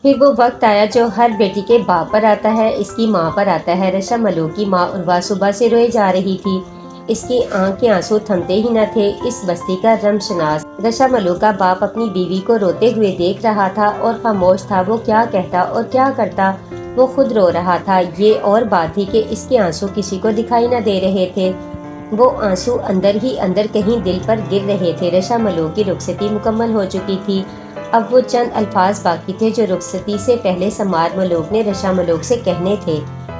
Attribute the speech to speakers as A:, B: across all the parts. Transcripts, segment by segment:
A: پھر وہ وقت آیا جو ہر بیٹی کے باپ پر آتا ہے، اس کی ماں پر آتا ہے۔ رشا ملوک کی ماں عروہ صبح سے روئے جا رہی تھی، اس کی آنکھ کے آنسو تھمتے ہی نہ تھے۔ اس بستی کا رم شناس رشا ملوک کا باپ اپنی بیوی کو روتے ہوئے دیکھ رہا تھا اور خاموش تھا۔ وہ کیا کہتا اور کیا کرتا، وہ خود رو رہا تھا۔ یہ اور بات تھی کہ اس کے آنسو کسی کو دکھائی نہ دے رہے تھے، وہ آنسو اندر ہی اندر کہیں دل پر گر رہے تھے۔ رشا ملوک کی رخصتی مکمل ہو چکی تھی، اب وہ چند الفاظ باقی تھے جو رخصتی سے پہلے سمار ملوک نے رشا ملوک سے کہنے تھے۔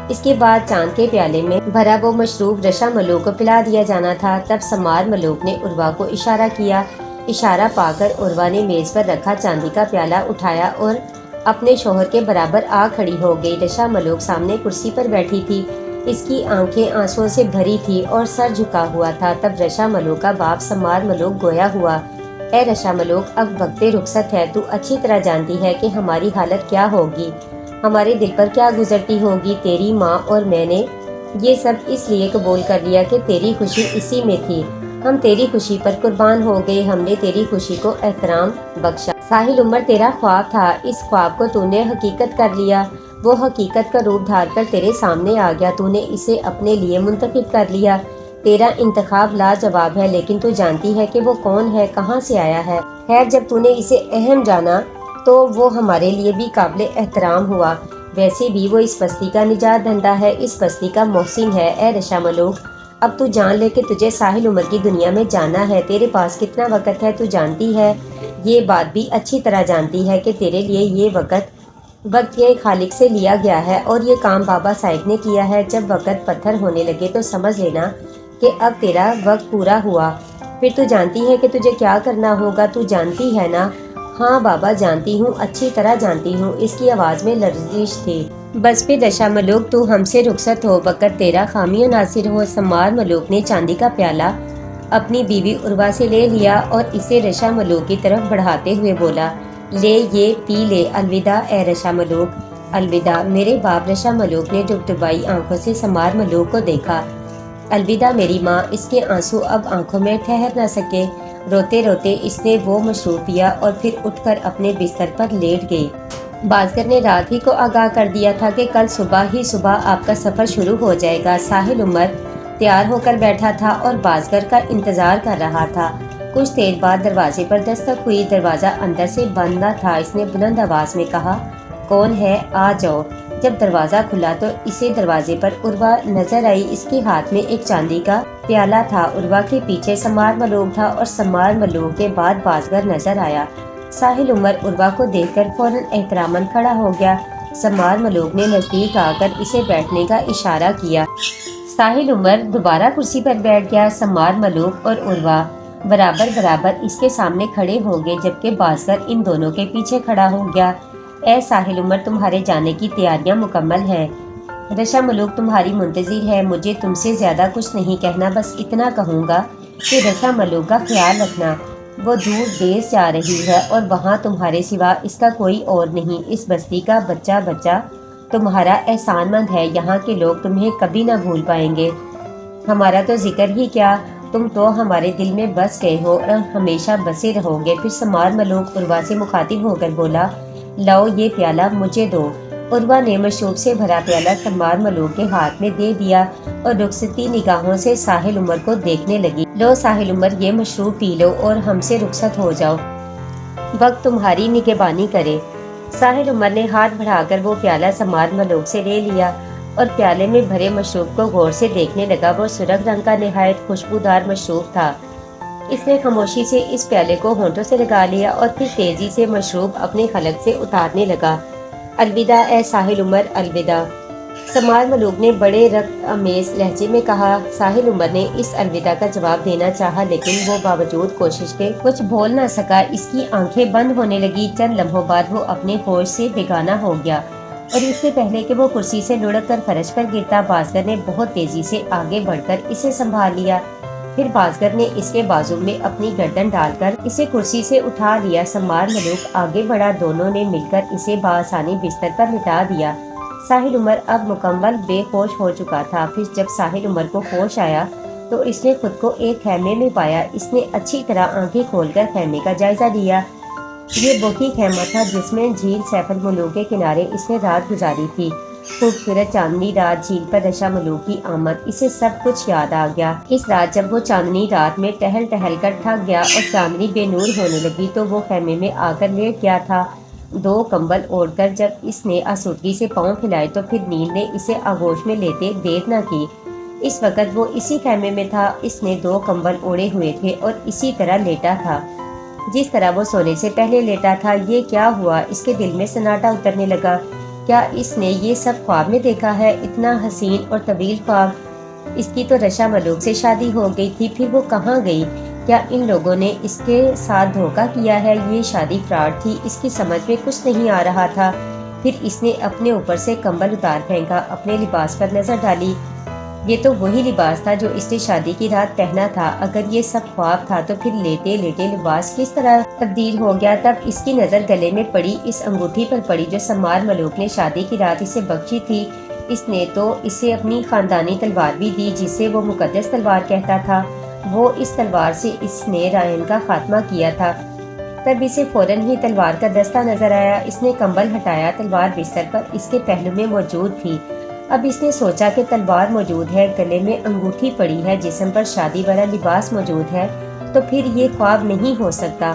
A: اس کے بعد چاند کے پیالے میں بھرا وہ مشروب رشا ملوک کو پلا دیا جانا تھا۔ تب سمار ملوک نے عروہ کو اشارہ کیا، اشارہ پا کر عروہ نے میز پر رکھا چاندی کا پیالہ اٹھایا اور اپنے شوہر کے برابر آ کھڑی ہو گئی۔ رشا ملوک سامنے کرسی پر بیٹھی تھی، اس کی آنکھیں آنسوؤں سے بھری تھی اور سر جھکا ہوا تھا۔ تب رشا ملوک کا باپ سمار ملوک گویا ہوا، اے رشا ملوک، اب وقت رخصت ہے، تو اچھی طرح جانتی ہے کہ ہماری حالت کیا ہوگی، ہمارے دل پر کیا گزرتی ہوگی۔ تیری ماں اور میں نے یہ سب اس لیے قبول کر لیا کہ تیری خوشی اسی میں تھی، ہم تیری خوشی پر قربان ہو گئے، ہم نے تیری خوشی کو احترام بخشا۔ ساحل عمر تیرا خواب تھا، اس خواب کو تو نے حقیقت کر لیا، وہ حقیقت کا روپ دھار کر تیرے سامنے آ گیا، تو نے اسے اپنے لیے منتخب کر لیا۔ تیرا انتخاب لاجواب ہے، لیکن تو جانتی ہے کہ وہ کون ہے، کہاں سے آیا ہے۔ خیر، جب تو نے اسے اہم جانا تو وہ ہمارے لیے بھی قابل احترام ہوا۔ ویسے بھی وہ اس بستی کا نجات دہندہ ہے، اس بستی کا محسن ہے۔ اے رشا ملوک، اب تو جان لے کہ تجھے ساحل عمر کی دنیا میں جانا ہے، تیرے پاس کتنا وقت ہے تو جانتی ہے، یہ بات بھی اچھی طرح جانتی ہے کہ تیرے لیے یہ وقت کے خالق سے لیا گیا ہے اور یہ کام بابا صاحب نے کیا ہے۔ جب وقت پتھر ہونے لگے تو سمجھ لینا کہ اب تیرا وقت پورا ہوا، پھر تو جانتی ہے کہ تجھے کیا کرنا ہوگا، تو جانتی ہے نا؟ ہاں بابا، جانتی ہوں، اچھی طرح جانتی ہوں، اس کی آواز میں لرزش تھی۔ بس پھر رشا ملوک، تو ہم سے رخصت ہو، وقت تیرا خامی ناصر ہو۔ سمار ملوک نے چاندی کا پیالہ اپنی بیوی عروہ سے لے لیا اور اسے رشا ملوک کی طرف بڑھاتے ہوئے بولا، لے، یہ پی لے، الوداع اے رشا ملوک، الوداع میرے باپ۔ رشا ملوک نے ڈبڈبائی آنکھوں سے سمار ملوک کو دیکھا، الوداع میری ماں۔ اس کے آنسو اب آنکھوں میں ٹھہر نہ سکے، روتے روتے اس نے وہ مشروب پیا اور پھر اٹھ کر اپنے بستر پر لیٹ گئی۔ بازگر نے رات ہی کو آگاہ کر دیا تھا کہ کل صبح ہی صبح آپ کا سفر شروع ہو جائے گا۔ ساحل عمر تیار ہو کر بیٹھا تھا اور بازگر کا انتظار کر رہا تھا۔ کچھ دیر بعد دروازے پر دستک ہوئی، دروازہ اندر سے بند نہ تھا۔ اس نے بلند آواز میں کہا، کون ہے، آ جاؤ۔ جب دروازہ کھلا تو اسے دروازے پر عروہ نظر آئی، اس کے ہاتھ میں ایک چاندی کا پیالہ تھا۔ عروہ کے پیچھے سمار ملوک تھا اور سمار ملوک کے بعد بازگر نظر آیا۔ ساحل عمر عروہ کو دیکھ کر فوراً احتراماً کھڑا ہو گیا۔ سمار ملوک نے نزدیک آ کر اسے بیٹھنے کا اشارہ کیا۔ ساحل عمر دوبارہ کرسی پر بیٹھ گیا۔ سمار ملوک اور عروہ برابر برابر اس کے سامنے کھڑے ہو گئے، جبکہ بازگر ان دونوں کے پیچھے کھڑا ہو گیا۔ اے ساحل عمر، تمہارے جانے کی تیاریاں مکمل ہیں، رشا ملوک تمہاری منتظر ہے۔ مجھے تم سے زیادہ کچھ نہیں کہنا، بس اتنا کہوں گا کہ رشا ملوک کا خیال رکھنا، وہ دور دیس جا رہی ہے اور وہاں تمہارے سوا اس کا کوئی اور نہیں۔ اس بستی کا بچہ بچہ تمہارا احسان مند ہے، یہاں کے لوگ تمہیں کبھی نہ بھول پائیں گے، ہمارا تو ذکر ہی کیا، تم تو ہمارے دل میں بس گئے ہو اور ہمیشہ بسے رہو گے۔ پھر سمار ملوک عروہ سے مخاطب ہو کر بولا، لاؤ یہ پیالہ مجھے دو۔ عروہ نے مشروب سے بھرا پیالہ سمار ملوک کے ہاتھ میں دے دیا اور رخصتی نگاہوں سے ساحل عمر کو دیکھنے لگی۔ لو ساحل عمر، یہ مشروب پی لو اور ہم سے رخصت ہو جاؤ، وقت تمہاری نگہبانی کرے۔ ساحل عمر نے ہاتھ بڑھا کر وہ پیالہ سمار ملوک سے لے لیا اور پیالے میں بھرے مشروب کو غور سے دیکھنے لگا۔ وہ سرخ رنگ کا نہایت خوشبودار مشروب تھا۔ اس نے خاموشی سے اس پیالے کو ہونٹوں سے لگا لیا اور پھر تیزی سے مشروب اپنے حلق سے اتارنے لگا۔ الوداع اے ساحل عمر، الوداع، سمار ملوک نے بڑے رقت آمیز لہجے میں کہا۔ ساحل عمر نے اس الوداع کا جواب دینا چاہا، لیکن وہ باوجود کوشش کے کچھ بول نہ سکا۔ اس کی آنکھیں بند ہونے لگی۔ چند لمحوں بعد وہ اپنے ہوش سے بیگانہ ہو گیا اور اس سے پہلے کہ وہ کرسی سے لڑک کر فرش پر گرتا، بازگر نے بہت تیزی سے آگے بڑھ کر اسے سنبھال لیا۔ پھر بازگر نے اس کے بازو میں اپنی گردن ڈال کر اسے کرسی سے اٹھا لیا۔ سمار ملوک آگے بڑھا، دونوں نے مل کر اسے بآسانی بستر پر لٹا دیا۔ ساحل عمر اب مکمل بے ہوش ہو چکا تھا۔ پھر جب ساحل عمر کو ہوش آیا تو اس نے خود کو ایک خیمے میں پایا۔ اس نے اچھی طرح آنکھیں کھول کر خیمے کا جائزہ لیا۔ یہ وہی خیمہ تھا جس میں جھیل سیف الملوک کے کنارے اس نے رات گزاری تھی۔ خوبصورت چاندنی رات، جھیل پر رشا ملوک کی آمد، اسے سب کچھ یاد آ گیا۔ اس رات جب وہ چاندنی رات میں ٹہل ٹہل کر تھک گیا اور چاندنی بے نور ہونے لگی تو وہ خیمے میں آ کر لیٹ گیا تھا۔ 2 کمبل اوڑھ کر جب اس نے آسودگی سے پاؤں پھیلائے تو پھر نیند نے اسے آغوش میں لیتے دیر نہ کی۔ اس وقت وہ اسی خیمے میں تھا، اس نے 2 کمبل اوڑھے ہوئے تھے اور اسی طرح لیٹا تھا جس طرح وہ سونے سے پہلے لیٹا تھا۔ یہ کیا ہوا؟ اس کے دل میں سناٹا اترنے لگا۔ کیا اس نے یہ سب خواب میں دیکھا ہے؟ اتنا حسین اور طویل خواب۔ اس کی تو رشا ملوک سے شادی ہو گئی تھی، پھر وہ کہاں گئی؟ کیا ان لوگوں نے اس کے ساتھ دھوکہ کیا ہے؟ یہ شادی فراڈ تھی، اس کی سمجھ میں کچھ نہیں آ رہا تھا۔ پھر اس نے اپنے اوپر سے کمبل اتار پھینکا، اپنے لباس پر نظر ڈالی۔ یہ تو وہی لباس تھا جو اس نے شادی کی رات پہنا تھا۔ اگر یہ سب خواب تھا تو پھر لیٹے لیٹے لباس کس طرح تبدیل ہو گیا؟ تب اس کی نظر گلے میں پڑی اس انگوٹھی پر پڑی جو سمار ملوک نے شادی کی رات اسے بخشی تھی۔ اس نے تو اسے اپنی خاندانی تلوار بھی دی جسے وہ مقدس تلوار کہتا تھا۔ وہ اس تلوار سے اس نے رائن کا خاتمہ کیا تھا۔ تب اسے فوراً ہی تلوار کا دستہ نظر آیا۔ اس نے کمبل ہٹایا، تلوار بستر پر اس کے پہلو میں موجود تھی۔ اب اس نے سوچا کہ تلوار موجود ہے، گلے میں انگوٹھی پڑی ہے، جسم پر شادی والا لباس موجود ہے، تو پھر یہ خواب نہیں ہو سکتا۔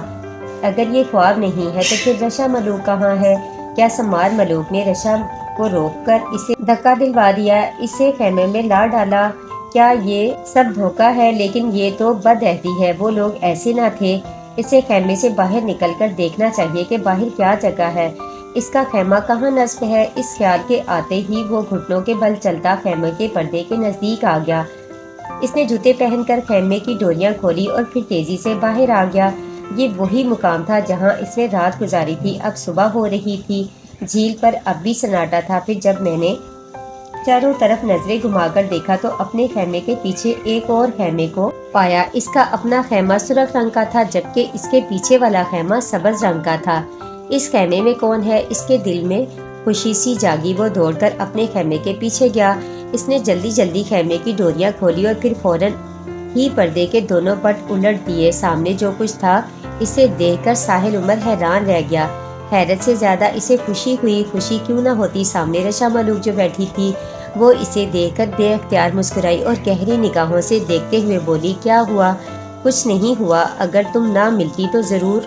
A: اگر یہ خواب نہیں ہے تو پھر رشا ملوک کہاں ہے؟ کیا سمار ملوک نے رشا کو روک کر اسے دھکا دلوا دیا، اسے خیمے میں لا ڈالا؟ کیا یہ سب دھوکہ ہے؟ لیکن یہ تو بدعہدی ہے، وہ لوگ ایسے نہ تھے۔ اسے خیمے سے باہر نکل کر دیکھنا چاہیے کہ باہر کیا جگہ ہے، اس کا خیمہ کہاں نصب ہے۔ اس خیال کے آتے ہی وہ گھٹنوں کے بل چلتا خیمے کے پردے کے نزدیک آ گیا۔ اس نے جوتے پہن کر خیمے کی ڈوریاں کھولی اور پھر تیزی سے باہر آ گیا۔ یہ وہی مقام تھا جہاں اس نے رات گزاری تھی۔ اب صبح ہو رہی تھی، جھیل پر اب بھی سناٹا تھا۔ پھر جب میں نے چاروں طرف نظریں گھما کر دیکھا تو اپنے خیمے کے پیچھے ایک اور خیمے کو پایا۔ اس کا اپنا خیمہ سرخ رنگ کا تھا جبکہ اس کے پیچھے والا خیمہ سبز رنگ کا تھا۔ اس خیمے میں کون ہے؟ اس کے دل میں خوشی سی جاگی۔ وہ دوڑ کر اپنے خیمے کے پیچھے گیا۔ اس نے جلدی جلدی خیمے کی ڈوریاں کھولی اور پھر فوراً ہی پردے کے دونوں پٹ الٹ دیے۔ سامنے جو کچھ تھا اسے دیکھ کر ساحل عمر حیران رہ گیا۔ حیرت سے زیادہ اسے خوشی ہوئی۔ خوشی کیوں نہ ہوتی؟ سامنے رشا ملوک جو بیٹھی تھی وہ اسے دیکھ کر بے اختیار مسکرائی اور گہری نگاہوں سے دیکھتے ہوئے بولی، کیا ہوا؟ کچھ نہیں ہوا، اگر تم نہ ملتی تو ضرور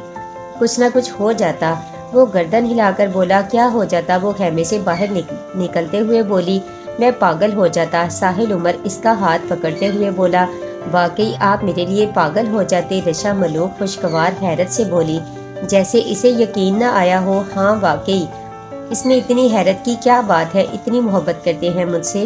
A: کچھ نہ کچھ ہو جاتا۔ وہ گردن ہلا کر بولا، کیا ہو جاتا؟ وہ خیمے سے باہر نکلتے ہوئے بولی، میں پاگل ہو جاتا۔ ساحل عمر اس کا ہاتھ پکڑتے ہوئے بولا، واقعی آپ میرے لیے پاگل ہو جاتے؟ رشا ملوک خوشگوار حیرت سے بولی، جیسے اسے یقین نہ آیا ہو۔ ہاں واقعی، اس میں اتنی حیرت کی کیا بات ہے؟ اتنی محبت کرتے ہیں مجھ سے؟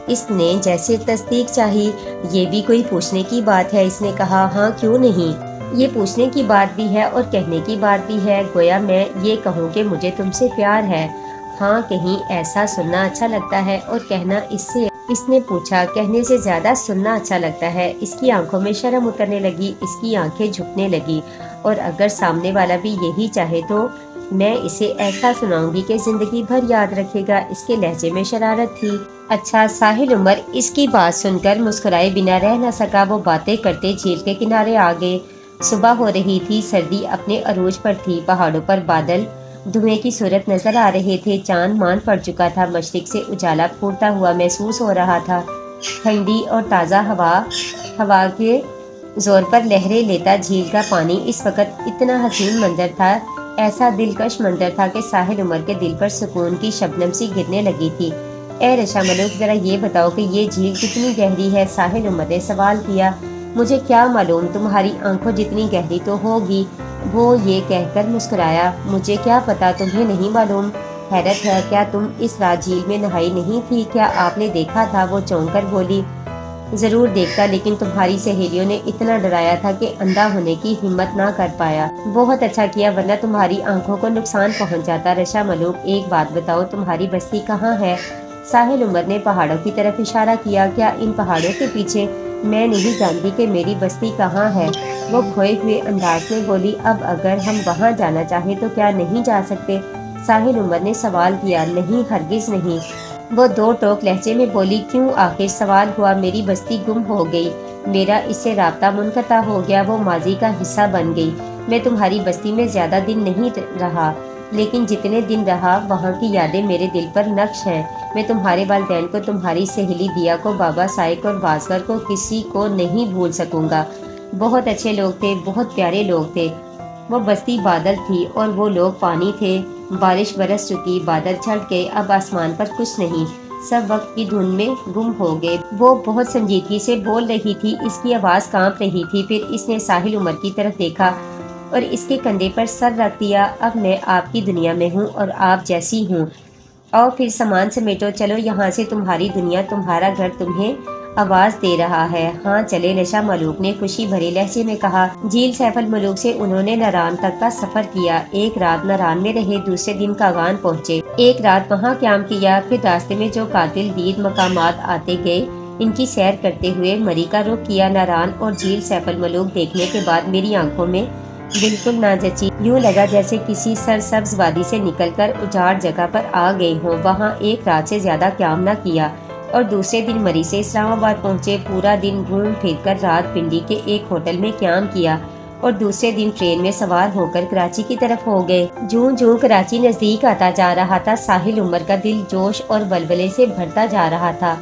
A: اس نے جیسے تصدیق چاہی۔ یہ بھی کوئی پوچھنے کی بات ہے؟ اس نے کہا، ہاں کیوں نہیں، یہ پوچھنے کی بات بھی ہے اور کہنے کی بات بھی ہے۔ گویا میں یہ کہوں کہ مجھے تم سے پیار ہے۔ ہاں، کہیں ایسا سننا اچھا لگتا ہے اور کہنا اس سے؟ اس نے پوچھا، کہنے سے زیادہ سننا اچھا لگتا ہے۔ اس کی آنکھوں میں شرم اترنے لگی، اس کی آنکھیں جھکنے لگی۔ اور اگر سامنے والا بھی یہی چاہے تو میں اسے ایسا سناؤں گی کہ زندگی بھر یاد رکھے گا۔ اس کے لہجے میں شرارت تھی۔ اچھا، ساحل عمر اس کی بات سن کر مسکرائے بنا رہ نہ سکا۔ وہ باتیں کرتے جھیل کے کنارے آ گئے۔ صبح ہو رہی تھی، سردی اپنے عروج پر تھی۔ پہاڑوں پر بادل دھوئیں کی صورت نظر آ رہے تھے۔ چاند مان پڑ چکا تھا، مشرق سے اجالا پھوٹتا ہوا محسوس ہو رہا تھا۔ ٹھنڈی اور تازہ ہوا کے زور پر لہریں لیتا جھیل کا پانی اس وقت اتنا حسین منظر تھا، ایسا دلکش منظر تھا کہ ساحل عمر کے دل پر سکون کی شبنم سی گرنے لگی تھی۔ اے رشا ملوک، ذرا یہ بتاؤ کہ یہ جھیل کتنی گہری ہے؟ ساحل عمر نے سوال کیا۔ مجھے کیا معلوم، تمہاری آنکھوں جتنی گہری تو ہوگی، وہ یہ کہہ کر مسکرایا۔ مجھے کیا پتا، تمہیں نہیں معلوم؟ حیرت ہے، کیا تم اس رات جھیل میں نہائی نہیں تھی؟ کیا آپ نے دیکھا تھا؟ وہ چونک کر بولی، ضرور دیکھتا، لیکن تمہاری سہیلیوں نے اتنا ڈرایا تھا کہ اندھا ہونے کی ہمت نہ کر پایا۔ بہت اچھا کیا، ورنہ تمہاری آنکھوں کو نقصان پہنچ جاتا۔ رشا ملوک، ایک بات بتاؤ، تمہاری بستی کہاں ہے؟ ساحل عمر نے پہاڑوں کی طرف اشارہ کیا۔ کیا ان پہاڑوں کے پیچھے؟ میں نہیں جانتی کہ میری بستی کہاں ہے، وہ کھوئے ہوئے انداز میں بولی۔ اب اگر ہم وہاں جانا چاہیں تو کیا نہیں جا سکتے؟ ساحل عمر نے سوال کیا۔ نہیں، ہرگز نہیں، وہ دو ٹوک لہجے میں بولی۔ کیوں؟ آخر سوال ہوا۔ میری بستی گم ہو گئی، میرا اس سے رابطہ منقطع ہو گیا، وہ ماضی کا حصہ بن گئی۔ میں تمہاری بستی میں زیادہ دن نہیں رہا، لیکن جتنے دن رہا وہاں کی یادیں میرے دل پر نقش ہیں۔ میں تمہارے والدین کو، تمہاری سہیلی دیا کو، بابا سائق اور بازگر کو، کسی کو نہیں بھول سکوں گا۔ بہت اچھے لوگ تھے، بہت پیارے لوگ تھے۔ وہ بستی بادل تھی اور وہ لوگ پانی تھے۔ بارش برس چکی، بادل چھٹ گئے، اب آسمان پر کچھ نہیں، سب وقت کی دھن میں گم ہو گئے۔ وہ بہت سنجیدگی سے بول رہی تھی، اس کی آواز کانپ رہی تھی۔ پھر اس نے ساحل عمر کی طرف دیکھا اور اس کے کندھے پر سر رکھ دیا۔ اب میں آپ کی دنیا میں ہوں اور آپ جیسی ہوں۔ اور پھر سامان سمیٹو، چلو یہاں سے، تمہاری دنیا، تمہارا گھر تمہیں آواز دے رہا ہے۔ ہاں چلے، رشا ملوک نے خوشی بھرے لہجے میں کہا۔ جھیل سیف الملوک سے انہوں نے ناران تک کا سفر کیا۔ ایک رات ناران میں رہے، دوسرے دن کاغان پہنچے۔ ایک رات وہاں قیام کیا، پھر راستے میں جو قاتل دید مقامات آتے گئے ان کی سیر کرتے ہوئے مری کا رخ کیا۔ ناران اور جھیل سیف الملوک دیکھنے کے بعد میری آنکھوں میں بالکل نہ جچی، یوں لگا جیسے کسی سرسبز وادی سے نکل کر اجاڑ جگہ پر آ گئے ہوں۔ وہاں ایک رات سے زیادہ قیام نہ کیا اور دوسرے دن مری سے اسلام آباد پہنچے۔ پورا دن گھوم پھر کر رات پنڈی کے ایک ہوٹل میں قیام کیا اور دوسرے دن ٹرین میں سوار ہو کر کراچی کی طرف ہو گئے۔ جوں جوں کراچی نزدیک آتا جا رہا تھا، ساحل عمر کا دل جوش اور ولولے سے بھرتا جا رہا تھا۔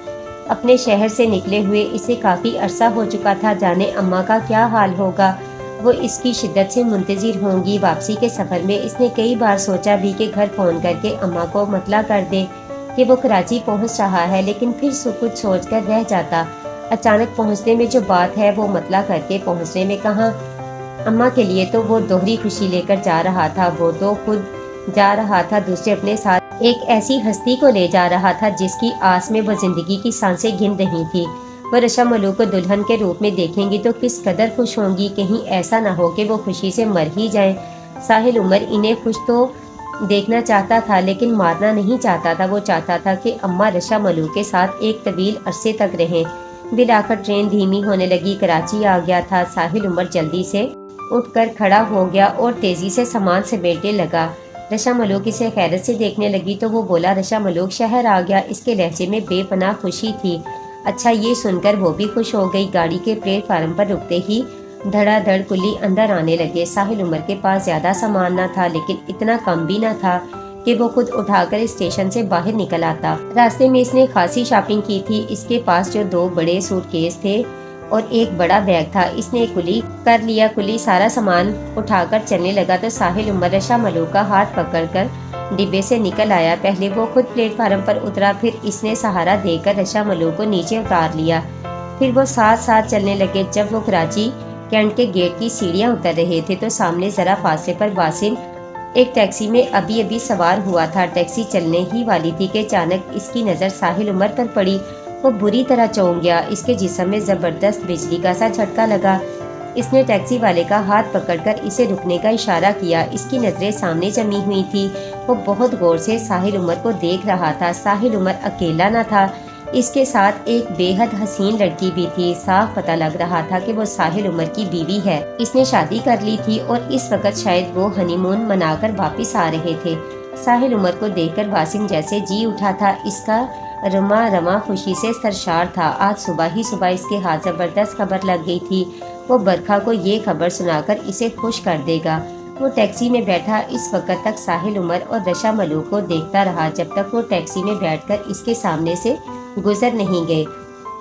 A: اپنے شہر سے نکلے ہوئے اسے کافی عرصہ ہو چکا تھا، جانے اماں کا کیا حال ہوگا، وہ اس کی شدت سے منتظر ہوں گی۔ واپسی کے سفر میں اس نے کئی بار سوچا بھی کہ گھر فون کر کے اماں کو مطلع کر دے کہ وہ کراچی پہنچ رہا ہے، لیکن پھر کچھ سوچ کر رہ جاتا۔ اچانک پہنچنے میں جو بات ہے وہ مطلع کر کے پہنچنے میں کہاں؟ اماں کے لیے تو وہ دوہری خوشی لے کر جا رہا تھا۔ وہ تو خود جا رہا تھا، دوسرے اپنے ساتھ ایک ایسی ہستی کو لے جا رہا تھا جس کی آس میں وہ زندگی کی سانسیں گن رہی تھی۔ وہ رشا ملوک کو دلہن کے روپ میں دیکھیں گی تو کس قدر خوش ہوں گی، کہیں ایسا نہ ہو کہ وہ خوشی سے مر ہی جائیں۔ ساحل عمر انہیں خوش تو دیکھنا چاہتا تھا لیکن مارنا نہیں چاہتا تھا۔ وہ چاہتا تھا کہ اماں رشا ملوک کے ساتھ ایک طویل عرصے تک رہیں۔ بالآخر ٹرین دھیمی ہونے لگی، کراچی آ گیا تھا۔ ساحل عمر جلدی سے اٹھ کر کھڑا ہو گیا اور تیزی سے سامان سمیٹنے لگا۔ رشا ملوک اسے حیرت سے دیکھنے لگی تو وہ بولا، رشا ملوک شہر آ گیا؟ اس کے لہجے میں بے پناہ خوشی تھی۔ اچھا، یہ سن کر وہ بھی خوش ہو گئی۔ گاڑی کے پلیٹ فارم پر رکتے ہی دھڑا دھڑ کلی اندر آنے لگے۔ ساحل عمر کے پاس زیادہ سامان نہ تھا لیکن اتنا کم بھی نہ تھا کہ وہ خود اٹھا کر اسٹیشن سے باہر نکل آتا۔ راستے میں اس نے خاصی شاپنگ کی تھی۔ اس کے پاس جو 2 بڑے سوٹ کیس تھے اور ایک بڑا بیگ تھا، اس نے کلی کر لیا۔ کلی سارا سامان اٹھا کر چلنے لگا تو ساحل عمر رشا ملوک کا ہاتھ پکڑ کر ڈبے سے نکل آیا۔ پہلے وہ خود پلیٹ فارم پر اترا، پھر اس نے سہارا دے کر رشا ملوک کو نیچے اتار لیا۔ پھر وہ ساتھ ساتھ چلنے لگے۔ جب وہ کراچی کینٹ کے گیٹ کی سیڑھیاں اتر رہے تھے تو سامنے ذرا فاصلے پر واسم ایک ٹیکسی میں ابھی سوار ہوا تھا۔ ٹیکسی چلنے ہی والی تھی کہ اچانک اس کی نظر ساحل عمر پر پڑی۔ وہ بری طرح چونک گیا، اس کے جسم میں زبردست بجلی کا سا جھٹکا لگا۔ اس نے ٹیکسی والے کا ہاتھ پکڑ کر اسے رکنے کا اشارہ کیا۔ اس کی نظریں سامنے جمی ہوئی تھی، وہ بہت غور سے ساحل عمر کو دیکھ رہا تھا۔ ساحل عمر اکیلا نہ تھا، اس کے ساتھ ایک بے حد حسین لڑکی بھی تھی۔ صاف پتہ لگ رہا تھا کہ وہ ساحل عمر کی بیوی ہے۔ اس نے شادی کر لی تھی اور اس وقت شاید وہ ہنی مون منا کر واپس آ رہے تھے۔ ساحل عمر کو دیکھ کر واسم جیسے جی اٹھا تھا، اس کا رواں خوشی سے سرشار تھا۔ آج صبح اس کے ہاتھ زبردست خبر لگ گئی تھی، وہ برکھا کو یہ خبر سنا کر اسے خوش کر دے گا۔ وہ ٹیکسی میں بیٹھا اس وقت تک ساحل عمر اور رشا ملوک کو دیکھتا رہا جب تک وہ ٹیکسی میں بیٹھ کر اس کے سامنے سے گزر نہیں گئے۔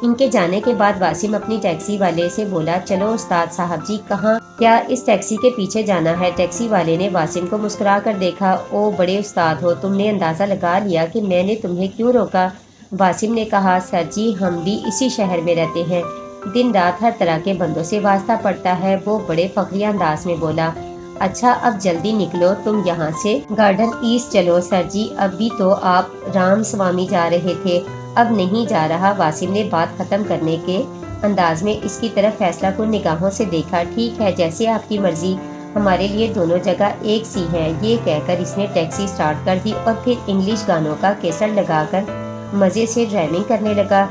A: ان کے جانے کے بعد واسم اپنی ٹیکسی والے سے بولا، چلو استاد صاحب جی، کہاں؟ کیا اس ٹیکسی کے پیچھے جانا ہے؟ ٹیکسی والے نے واسم کو مسکرا کر دیکھا۔ او بڑے استاد ہو، تم نے اندازہ لگا لیا کہ میں نے تمہیں کیوں روکا؟ واسم نے کہا، سر جی ہم بھی اسی شہر میں رہتے ہیں، دن رات ہر طرح کے بندوں سے واسطہ پڑتا ہے۔ وہ بڑے فخریہ انداز میں بولا، اچھا اب جلدی نکلو، تم یہاں سے گارڈن ایسٹ چلو۔ سر جی ابھی تو آپ رام سوامی جا رہے تھے، اب نہیں جا رہا۔ واسم نے بات ختم کرنے کے انداز میں اس کی طرف فیصلہ کن نگاہوں سے دیکھا۔ ٹھیک ہے، جیسے آپ کی مرضی، ہمارے لیے دونوں جگہ ایک سی ہیں۔ یہ کہہ کر اس نے ٹیکسی سٹارٹ کر دی اور پھر انگلش گانوں کا کیسٹ لگا کر مزے سے ڈرائیونگ کرنے لگا۔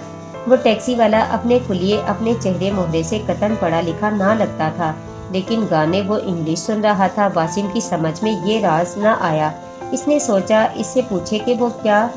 A: وہ ٹیکسی والا اپنے کلیے اپنے چہرے مہرے سے قطعاً پڑھا لکھا نہ لگتا تھا، لیکن گانے وہ انگلش سن رہا تھا۔ واسم کی سمجھ میں یہ راز نہ آیا۔ اس نے سوچا اس سے پوچھے کہ وہ کیا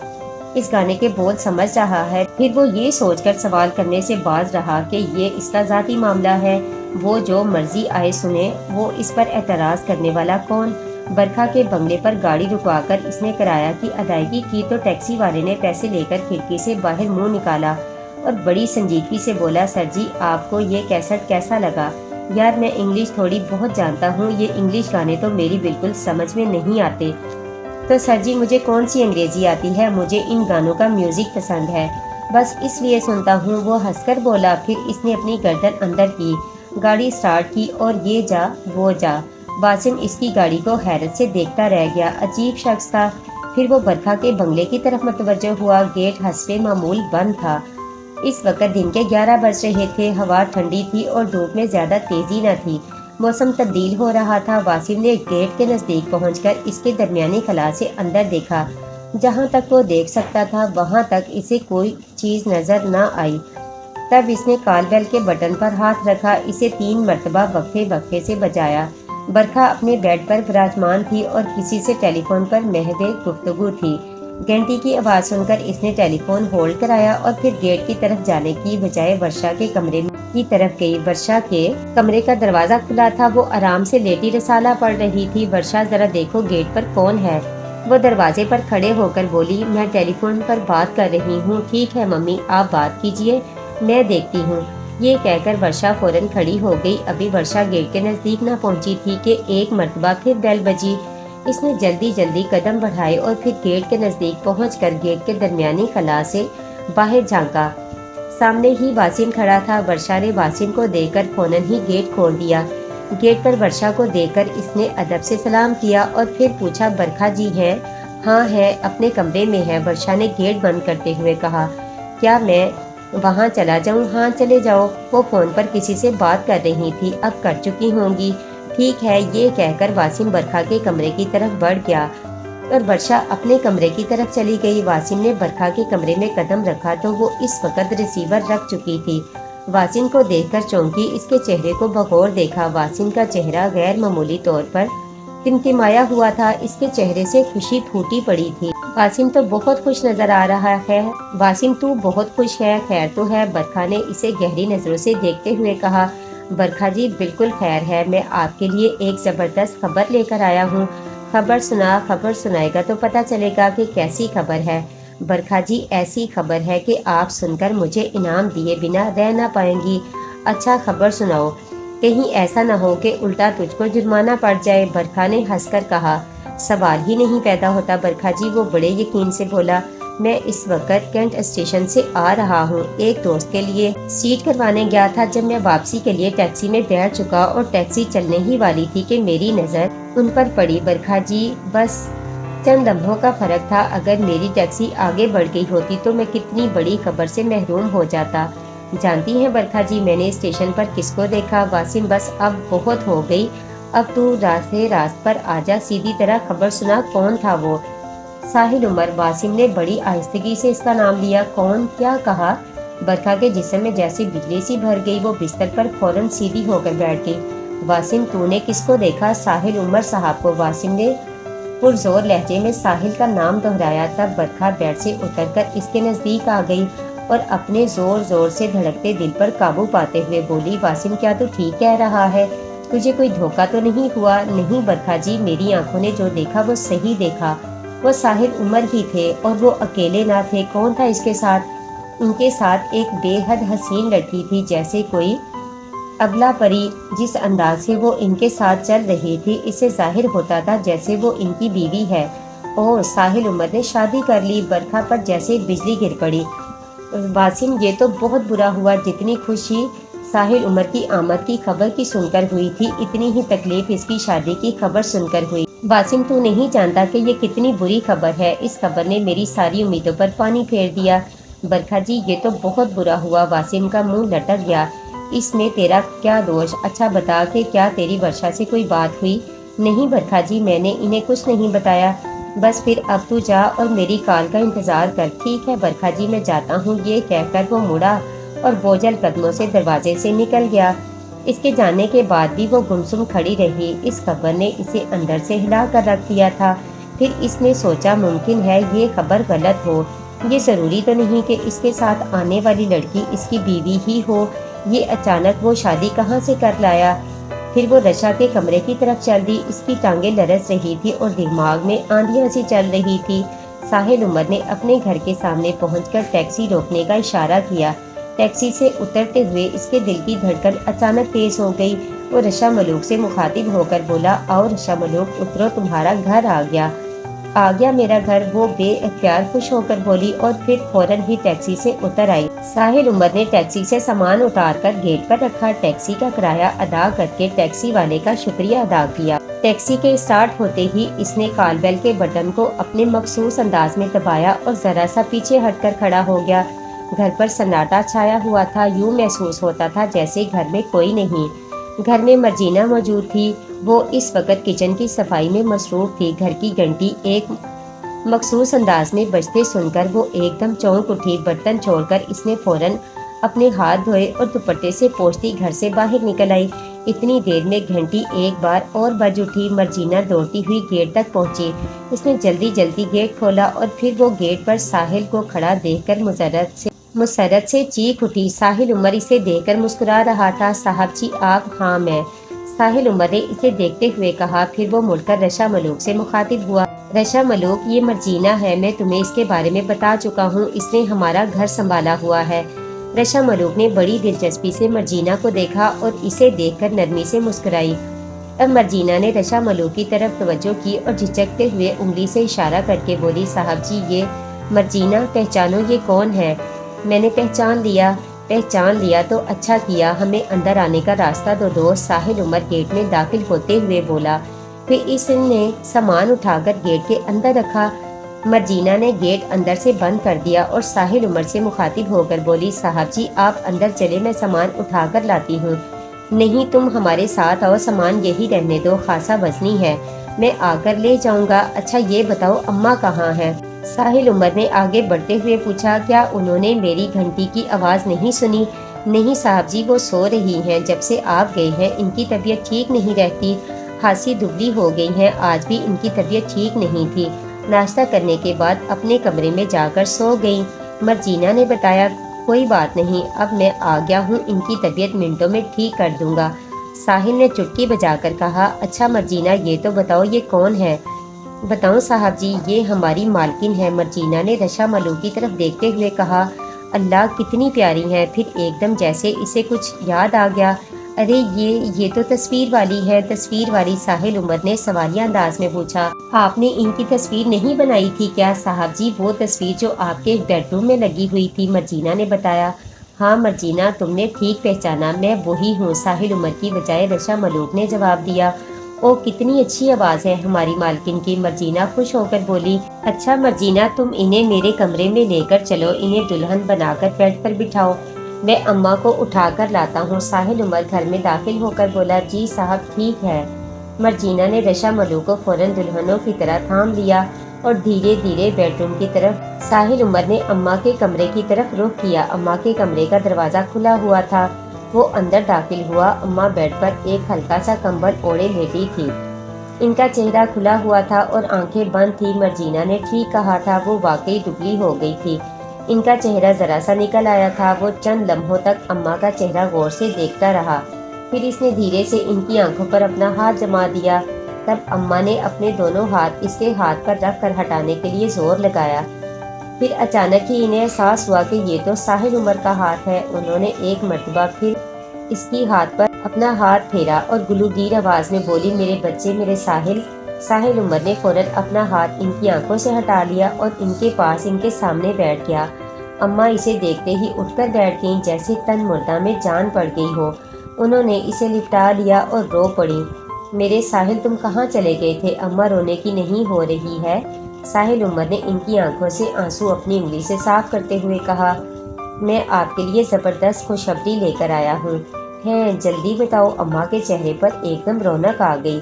A: اس گانے کے بول سمجھ رہا ہے۔ پھر وہ یہ سوچ کر سوال کرنے سے باز رہا کہ یہ اس کا ذاتی معاملہ ہے، وہ جو مرضی آئے سنے، وہ اس پر اعتراض کرنے والا کون؟ برکھا کے بنگلے پر گاڑی رکوا کر اس نے کرایہ کی ادائیگی کی تو ٹیکسی والے نے پیسے لے کر کھڑکی سے باہر منہ نکالا اور بڑی سنجیدگی سے بولا، سر جی آپ کو یہ کیسٹ کیسا لگا؟ یار میں انگلش تھوڑی بہت جانتا ہوں، یہ انگلش گانے تو میری بالکل سمجھ میں نہیں آتے۔ تو سر جی مجھے کون سی انگریزی آتی ہے، مجھے ان گانوں کا میوزک پسند ہے، بس اس لیے سنتا ہوں، وہ ہنس کر بولا۔ پھر اس نے اپنی گردن اندر کی، گاڑی سٹارٹ کی اور یہ جا وہ جا۔ واسم اس کی گاڑی کو حیرت سے دیکھتا رہ گیا، عجیب شخص تھا۔ پھر وہ برکھا کے بنگلے کی طرف متوجہ ہوا، گیٹ حسب معمول بند تھا۔ اس وقت دن کے 11 بج رہے تھے، ہوا ٹھنڈی تھی اور دھوپ میں زیادہ تیزی نہ تھی، موسم تبدیل ہو رہا تھا۔ واسم نے گیٹ کے نزدیک پہنچ کر اس کے درمیانی خلا سے اندر دیکھا، جہاں تک وہ دیکھ سکتا تھا وہاں تک اسے کوئی چیز نظر نہ آئی۔ تب اس نے کال بیل کے بٹن پر ہاتھ رکھا، اسے 3 مرتبہ وقفے وقفے سے بجایا۔ برکھا اپنے بیڈ پر براجمان تھی اور کسی سے ٹیلی فون پر محض گفتگو تھی۔ گھنٹی کی آواز سن کر اس نے ٹیلی فون ہولڈ کرایا اور پھر گیٹ کی طرف جانے کی بجائے ورشا کے کمرے کی طرف گئی۔ ورشا کے کمرے کا دروازہ کھلا تھا، وہ آرام سے لیٹی رسالہ پڑھ رہی تھی۔ ورشا ذرا دیکھو گیٹ پر کون ہے؟ وہ دروازے پر کھڑے ہو کر بولی، میں ٹیلی فون پر بات کر رہی ہوں۔ ٹھیک ہے ممی آپ بات کیجئے، میں دیکھتی ہوں۔ یہ کہہ کر ورشا فوراً کھڑی ہو گئی۔ ابھی ورشا گیٹ کے نزدیک نہ پہنچی تھی کہ ایک مرتبہ پھر بیل بجی۔ اس نے جلدی جلدی قدم بڑھائے اور پھر گیٹ کے نزدیک پہنچ کر گیٹ کے درمیانی خلا سے باہر جھانکا۔ سامنے ہی واسم کھڑا تھا۔ ورشا نے واسم کو دیکھ کر فوراً ہی گیٹ کھول دیا۔ گیٹ پر ورشا کو دیکھ کر اس نے ادب سے سلام کیا اور پھر پوچھا، برکھا جی ہیں؟ ہاں ہے، اپنے کمرے میں ہے، ورشا نے گیٹ بند کرتے ہوئے کہا۔ کیا میں وہاں چلا جاؤں؟ ہاں چلے جاؤ، وہ فون پر کسی سے بات کر رہی تھی، اب کر چکی ہوں گی۔ ٹھیک ہے، یہ کہہ کر واسم برکھا کے کمرے کی طرف بڑھ گیا اور ورشا اپنے کمرے کی طرف چلی گئی۔ واسم نے برکھا کے کمرے میں قدم رکھا تو وہ اس وقت ریسیور رکھ چکی تھی۔ واسم کو دیکھ کر چونکی، اس کے چہرے کو بغور دیکھا۔ واسم کا چہرہ غیر معمولی طور پر ٹمٹمایا ہوا تھا، اس کے چہرے سے خوشی پھوٹی پڑی تھی۔ واسم تو بہت خوش نظر آ رہا ہے۔ واسم تو بہت خوش ہے، خیر تو ہے؟ برکھا نے اسے گہری نظروں سے دیکھتے ہوئے کہا۔ برکھا جی بالکل خیر ہے، میں آپ کے لیے ایک زبردست خبر لے کر آیا ہوں۔ خبر سنا، خبر سنائے گا تو پتہ چلے گا کہ کیسی خبر ہے۔ برکھا جی ایسی خبر ہے کہ آپ سن کر مجھے انعام دیے بنا رہ نہ پائیں گی۔ اچھا خبر سناؤ، کہیں ایسا نہ ہو کہ الٹا تجھ کو جرمانہ پڑ جائے۔ برکھا نے ہنس کر کہا، سوال ہی نہیں پیدا ہوتا برکھا جی۔ وہ بڑے یقین سے بولا، میں اس وقت کینٹ اسٹیشن سے آ رہا ہوں، ایک دوست کے لیے سیٹ کروانے گیا تھا۔ جب میں واپسی کے لیے ٹیکسی میں بیٹھ چکا اور ٹیکسی چلنے ہی والی تھی کہ میری نظر ان پر پڑی۔ برکھا جی بس چند لمحوں کا فرق تھا، اگر میری ٹیکسی آگے بڑھ گئی ہوتی تو میں کتنی بڑی خبر سے محروم ہو جاتا۔ جانتی ہیں برکھا جی میں نے اسٹیشن پر کس کو دیکھا؟ واسم بس اب بہت ہو گئی، اب تو راست پر آ جا، سیدھی طرح خبر سنا، کون تھا وہ؟ ساحل عمر۔ واسم نے بڑی آہستگی سے اس کا نام لیا۔ کون؟ کیا کہا؟ برکھا کے جسم میں جیسے بجلی سی بھر گئی، وہ بستر پر فوراً سیدھی ہو کر بیٹھ گئی۔ واسم تو نے کس کو دیکھا؟ ساحل عمر صاحب کو۔ واسم نے پرزور لہجے میں ساحل کا نام دہرایا۔ تب برکھا بیڈ سے اتر کر اس کے نزدیک آ گئی اور اپنے زور زور سے دھڑکتے دل پر قابو پاتے ہوئے بولی، واسم کیا تو ٹھیک کہہ رہا ہے؟ تجھے کوئی دھوکہ تو نہیں ہوا؟ نہیں برکھا جی، میری آنکھوں نے جو دیکھا وہ صحیح دیکھا، وہ ساحل عمر ہی تھے اور وہ اکیلے نہ تھے۔ کون تھا اس کے ساتھ؟ ان کے ساتھ ایک بے حد حسین لڑکی تھی، جیسے کوئی ابلا پری۔ جس انداز سے وہ ان کے ساتھ چل رہی تھی، اس سے ظاہر ہوتا تھا جیسے وہ ان کی بیوی ہے۔ اوہ، ساحل عمر نے شادی کر لی۔ برکھا پر جیسے بجلی گر پڑی۔ واسم یہ تو بہت برا ہوا، جتنی خوشی ساحل عمر کی آمد کی خبر کی سن کر ہوئی تھی، اتنی ہی تکلیف اس کی شادی کی خبر سن کر ہوئی۔ واسم تو نہیں جانتا کہ یہ کتنی بری خبر ہے، اس خبر نے میری ساری امیدوں پر پانی پھیر دیا۔ برکھا جی یہ تو بہت برا ہوا۔ واسم کا منہ لٹک گیا۔ اس میں تیرا کیا دوش؟ اچھا بتا کہ کیا تیری ورشا سے کوئی بات ہوئی؟ نہیں برکھا جی، میں نے انہیں کچھ نہیں بتایا۔ بس پھر اب تو جا اور میری کال کا انتظار کر۔ ٹھیک ہے برکھا جی، میں جاتا ہوں۔ یہ کہہ کر وہ مڑا اور بوجھل قدموں سے دروازے سے نکل گیا۔ اس کے جانے کے بعد بھی وہ گمسم کھڑی رہی۔ اس خبر نے اسے اندر سے ہلا کر رکھ دیا تھا۔ پھر اس نے سوچا ممکن ہے یہ خبر غلط ہو، یہ ضروری تو نہیں کہ اس کے ساتھ آنے والی لڑکی اس کی بیوی ہی ہو، یہ اچانک وہ شادی کہاں سے کر لایا؟ پھر وہ رشا کے کمرے کی طرف چل دی، اس کی ٹانگیں لرز رہی تھی اور دماغ میں آندیاں سی چل رہی تھی۔ ساحل عمر نے اپنے گھر کے سامنے پہنچ کر ٹیکسی روکنے کا اشارہ کیا۔ ٹیکسی سے اترتے ہوئے اس کے دل کی دھڑکن اچانک تیز ہو گئی۔ وہ رشا ملوک سے مخاطب ہو کر بولا، آؤ رشا ملوک، اترو، تمہارا گھر آ گیا میرا گھر، وہ بے اختیار خوش ہو کر بولی اور پھر فوراً ہی ٹیکسی سے اتر آئی۔ ساحل عمر نے ٹیکسی سے سامان اتار کر گیٹ پر رکھا، ٹیکسی کا کرایہ ادا کر کے ٹیکسی والے کا شکریہ ادا کیا۔ ٹیکسی کے اسٹارٹ ہوتے ہی اس نے کال بیل کے بٹن کو اپنے مخصوص انداز میں دبایا اور ذرا سا پیچھے ہٹ کر کھڑا ہو گیا۔ گھر پر سناٹا چھایا ہوا تھا، یوں محسوس ہوتا تھا جیسے گھر میں کوئی نہیں۔ گھر میں مرجینا موجود تھی، وہ اس وقت کچن کی صفائی میں مصروف تھی۔ گھر کی گھنٹی ایک مخصوص انداز میں بجتے سن کر وہ ایک دم چونک اٹھی۔ برتن چھوڑ کر اس نے فوراً اپنے ہاتھ دھوئے اور دوپٹے سے پوچھتی گھر سے باہر نکل آئی۔ اتنی دیر میں گھنٹی ایک بار اور بج اٹھی۔ مرجینا دوڑتی ہوئی گیٹ تک پہنچی، اس نے جلدی جلدی گیٹ کھولا اور پھر وہ گیٹ پر ساحل کو کھڑا دیکھ کر مسرت سے چیخ اٹھی۔ ساحل عمر اسے دیکھ کر مسکرا رہا تھا۔ صاحب جی آپ؟ ہاں میں، ساحل عمر نے اسے دیکھتے ہوئے کہا۔ پھر وہ مڑ کر رشا ملوک سے مخاطب ہوا، رشا ملوک، یہ مرجینا ہے، میں تمہیں اس کے بارے میں بتا چکا ہوں، اس نے ہمارا گھر سنبھالا ہوا ہے۔ رشا ملوک نے بڑی دلچسپی سے مرجینا کو دیکھا اور اسے دیکھ کر نرمی سے مسکرائی۔ اب مرجینا نے رشا ملوک کی طرف توجہ کی اور جھجکتے ہوئے انگلی سے اشارہ کر کے بولی، صاحب جی یہ مرجینا، پہچانو یہ کون ہے؟ میں نے پہچان لیا تو اچھا کیا، ہمیں اندر آنے کا راستہ دو دوست، ساحل عمر گیٹ میں داخل ہوتے ہوئے بولا۔ پھر اس نے سامان اٹھا کر گیٹ کے اندر رکھا۔ مرجینا نے گیٹ اندر سے بند کر دیا اور ساحل عمر سے مخاطب ہو کر بولی، صاحب جی آپ اندر چلے، میں سامان اٹھا کر لاتی ہوں۔ نہیں تم ہمارے ساتھ آؤ، سامان یہی رہنے دو، خاصا وزنی ہے، میں آ کر لے جاؤں گا۔ اچھا یہ بتاؤ اماں کہاں ہے؟ ساحل عمر نے آگے بڑھتے ہوئے پوچھا، کیا انہوں نے میری گھنٹی کی آواز نہیں سنی؟ نہیں صاحب جی، وہ سو رہی ہیں، جب سے آپ گئے ہیں ان کی طبیعت ٹھیک نہیں رہتی، خاصی دبلی ہو گئی ہیں، آج بھی ان کی طبیعت ٹھیک نہیں تھی، ناشتہ کرنے کے بعد اپنے کمرے میں جا کر سو گئیں۔ مرجینا نے بتایا، کوئی بات نہیں، اب میں آ گیا ہوں، ان کی طبیعت منٹوں میں ٹھیک کر دوں گا۔ ساحل نے چٹکی بجا کر کہا، اچھا مرجینا یہ تو بتاؤ یہ کون ہے؟ بتاؤں صاحب جی، یہ ہماری مالکن ہے۔ مرجینا نے رشا ملوک کی طرف دیکھتے ہوئے کہا، اللہ کتنی پیاری ہے۔ پھر ایک دم جیسے اسے کچھ یاد آ گیا، ارے یہ تو تصویر والی ہے۔ تصویر والی؟ ساحل عمر نے سوالیہ انداز میں پوچھا، آپ نے ان کی تصویر نہیں بنائی تھی کیا؟ صاحب جی وہ تصویر جو آپ کے بیڈ روم میں لگی ہوئی تھی، مرجینا نے بتایا۔ ہاں مرجینا، تم نے ٹھیک پہچانا، میں وہی ہوں، ساحل عمر کی بجائے رشا ملوک نے جواب دیا۔ او کتنی اچھی آواز ہے ہماری مالکن کی، مرجینا خوش ہو کر بولی۔ اچھا مرجینا، تم انہیں میرے کمرے میں لے کر چلو، انہیں دلہن بنا کر بیڈ پر بٹھاؤ، میں اماں کو اٹھا کر لاتا ہوں۔ ساحل عمر گھر میں داخل ہو کر بولا، جی صاحب ٹھیک ہے۔ مرجینا نے رشا ملوک کو فوراً دلہنوں کی طرح تھام لیا اور دھیرے دھیرے بیڈ روم کی طرف۔ ساحل عمر نے اماں کے کمرے کی طرف رخ کیا، اماں کے کمرے کا دروازہ کھلا ہوا تھا، وہ اندر داخل ہوا۔ اماں بیڈ پر ایک ہلکا سا کمبل اوڑھے لیٹی تھی، ان کا چہرہ کھلا ہوا تھا اور آنکھیں بند تھی۔ مرجینا نے ٹھیک کہا تھا، وہ واقعی دبلی ہو گئی تھی، ان کا چہرہ ذرا سا نکل آیا تھا۔ وہ چند لمحوں تک اماں کا چہرہ غور سے دیکھتا رہا، پھر اس نے دھیرے سے ان کی آنکھوں پر اپنا ہاتھ جما دیا، تب اماں نے اپنے دونوں ہاتھ اس کے ہاتھ پر رکھ کر ہٹانے کے لیے زور لگایا۔ پھر اچانک ہی انہیں احساس ہوا کہ یہ تو ساحل عمر کا ہاتھ ہے۔ انہوں نے ایک مرتبہ پھر اس کی ہاتھ پر اپنا ہاتھ پھیرا اور گلوگیر آواز میں بولی، میرے بچے، میرے ساحل۔ ساحل عمر نے فوراً اپنا ہاتھ ان کی آنکھوں سے ہٹا لیا اور ان کے پاس ان کے سامنے بیٹھ گیا۔ اماں اسے دیکھتے ہی اٹھ کر بیٹھ گئیں جیسے تن مردہ میں جان پڑ گئی ہو۔ انہوں نے اسے لپٹا لیا اور رو پڑیں، میرے ساحل تم کہاں چلے گئے تھے؟ اماں رونے کی نہیں ہو رہی ہے؟ ساحل عمر نے ان کی آنکھوں سے آنسو اپنی انگلی سے صاف کرتے ہوئے کہا، میں آپ کے لیے زبردست خوشخبری لے کر آیا ہوں۔ ہیں جلدی بتاؤ۔ اماں کے چہرے پر ایک دم رونق آ گئی۔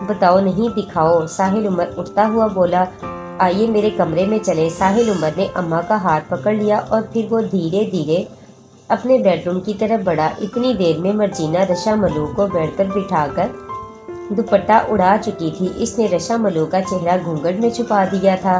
A: بتاؤ نہیں، دکھاؤ۔ ساحل عمر اٹھتا ہوا بولا، آئیے میرے کمرے میں چلیں۔ ساحل عمر نے اماں کا ہاتھ پکڑ لیا اور پھر وہ دھیرے دھیرے اپنے بیڈ روم کی طرف بڑھا۔ اتنی دیر میں مرجینا رشا ملوک کو بیڈ پر بٹھا کر دوپٹہ اڑا چکی تھی، اس نے رشا ملوک کا چہرہ گھونگھٹ میں چھپا دیا تھا۔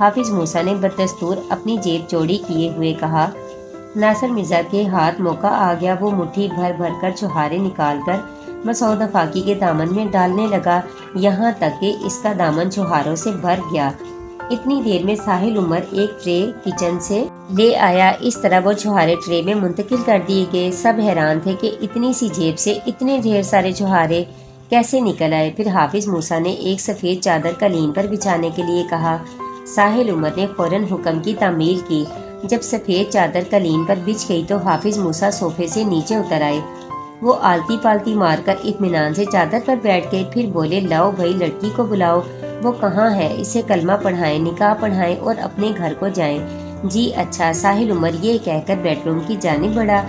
A: حافظ موسیٰ نے بدستور اپنی جیب چوڑی کیے ہوئے کہا۔ ناصر مرزا کے ہاتھ موقع آ گیا، وہ مٹھی بھر بھر کر چھہارے نکال کر مسعود آفاقی کے دامن میں ڈالنے لگا، یہاں تک کہ اس کا دامن چھہاروں سے بھر گیا۔ اتنی دیر میں ساحل عمر ایک ٹرے کچن سے لے آیا، اس طرح وہ چھہارے ٹرے میں منتقل کر دیے گئے۔ سب حیران تھے کہ اتنی سی جیب سے اتنے ڈھیر سارے چھہارے کیسے نکل آئے۔ پھر حافظ موسیٰ نے ایک سفید چادر قالین پر بچھانے کے لیے کہا۔ ساحل عمر نے فوراً حکم کی تعمیل کی۔ جب سفید چادر قالین پر بچھ گئی تو حافظ موسیٰ صوفے سے نیچے اتر آئے۔ وہ آلتی پالتی مار کر اطمینان سے چادر پر بیٹھ گئے، پھر بولے، لاؤ بھائی لڑکی کو بلاؤ، وہ کہاں ہے، اسے کلمہ پڑھائیں، نکاح پڑھائیں اور اپنے گھر کو جائیں۔ جی اچھا۔ ساحل عمر یہ کہہ کر بیڈ روم کی جانب بڑھا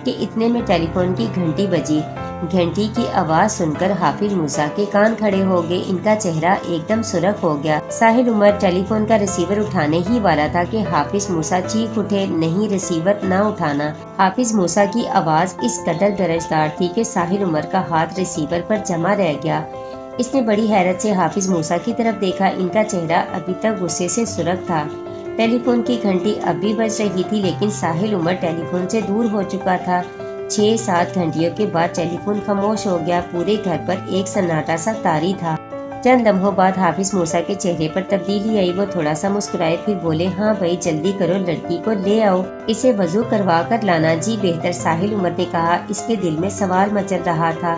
A: کہ اتنے میں ٹیلی فون کی گھنٹی بجی۔ گھنٹی کی آواز سن کر حافظ موسیٰ کے کان کھڑے ہو گئے، ان کا چہرہ ایک دم سرخ ہو گیا۔ ساحل عمر ٹیلی فون کا ریسیور اٹھانے ہی والا تھا کہ حافظ موسیٰ چیخ اٹھے، نہیں ریسیور نہ اٹھانا۔ حافظ موسیٰ کی آواز اس قدر درجدار تھی کہ ساحل عمر کا ہاتھ ریسیور پر جمع رہ گیا۔ اس نے بڑی حیرت سے حافظ موسیٰ کی طرف دیکھا، ان کا چہرہ ابھی تک غصے سے سرخ تھا۔ ٹیلی فون کی گھنٹی اب بھی بج رہی تھی، لیکن ساحل عمر ٹیلی فون سے دور ہو چکا تھا۔ 6-7 گھنٹیوں کے بعد ٹیلی فون خاموش ہو گیا، پورے گھر پر ایک سناٹا سا طاری تھا۔ چند لمحوں بعد حافظ موسیٰ کے چہرے پر تبدیلی آئی، وہ تھوڑا سا مسکرائے، پھر بولے، ہاں بھائی جلدی کرو، لڑکی کو لے آؤ، اسے وضو کروا کر لانا۔ جی بہتر، ساحل عمر نے کہا۔ اس کے دل میں سوال مچل رہا تھا،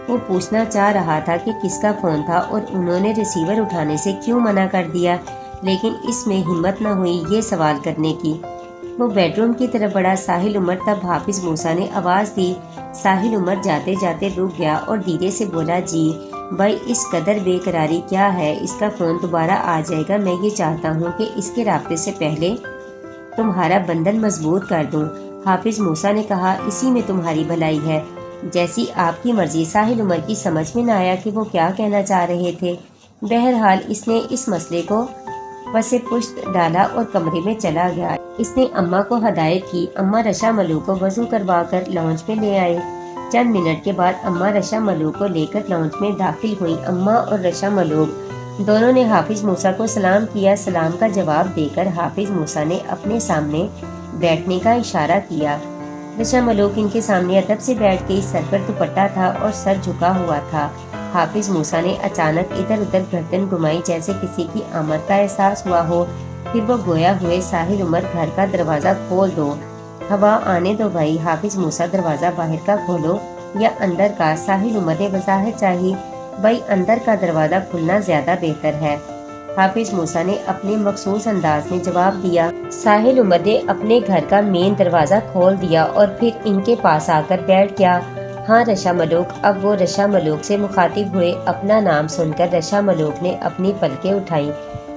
A: وہ پوچھنا چاہ رہا تھا کہ کس کا فون تھا اور انہوں نے ریسیور اٹھانے سے کیوں منع کر دیا، لیکن اس میں ہمت نہ ہوئی یہ سوال کرنے کی۔ وہ بیڈ روم کی طرف بڑھا۔ ساحل عمر تب حافظ موسیٰ نے آواز دی۔ ساحل عمر جاتے جاتے رک گیا اور دھیرے سے بولا، جی بھائی اس قدر بے قراری کیا ہے، اس کا فون دوبارہ آ جائے گا، میں یہ چاہتا ہوں کہ اس کے رابطے سے پہلے تمہارا بندھن مضبوط کر دوں۔ حافظ موسیٰ نے کہا، اسی میں تمہاری بھلائی ہے، جیسی آپ کی مرضی۔ ساحل عمر کی سمجھ میں نہ آیا کہ وہ کیا کہنا چاہ رہے تھے۔ بہرحال اس نے اس مسئلے کو پس پشت ڈالا اور کمرے میں چلا گیا۔ اس نے اماں کو ہدایت کی، اماں رشا ملوک کو وضو کروا کر لاؤنج میں لے آئے۔ چند منٹ کے بعد اماں رشا ملوک کو لے کر لاؤنج میں داخل ہوئی۔ اماں اور رشا ملوک دونوں نے حافظ موسیٰ کو سلام کیا۔ سلام کا جواب دے کر حافظ موسیٰ نے اپنے سامنے بیٹھنے کا اشارہ کیا۔ رشا ملوک ان کے سامنے ادب سے بیٹھ گئی، سر پر دوپٹہ تھا اور سر جھکا ہوا تھا۔ حافظ موسیٰ نے اچانک ادھر ادھر گردن گھمائی جیسے کسی کی آمد کا احساس ہوا ہو، پھر وہ گویا ہوئے، ساحل عمر گھر کا دروازہ کھول دو، ہوا آنے دو بھائی۔ حافظ موسیٰ دروازہ باہر کا کھولو یا اندر کا؟ ساحل عمر نے وضاحت چاہی۔ بھائی اندر کا دروازہ کھلنا زیادہ بہتر ہے، حافظ موسیٰ نے اپنے مخصوص انداز میں جواب دیا۔ ساحل عمر نے اپنے گھر کا مین دروازہ کھول دیا اور پھر ان کے پاس آ کر بیٹھ گیا۔ ہاں رشا ملوک۔ اب وہ رشا ملوک سے مخاطب ہوئے۔ اپنا نام سن کر رشا ملوک نے اپنی پلکیں اٹھائیں،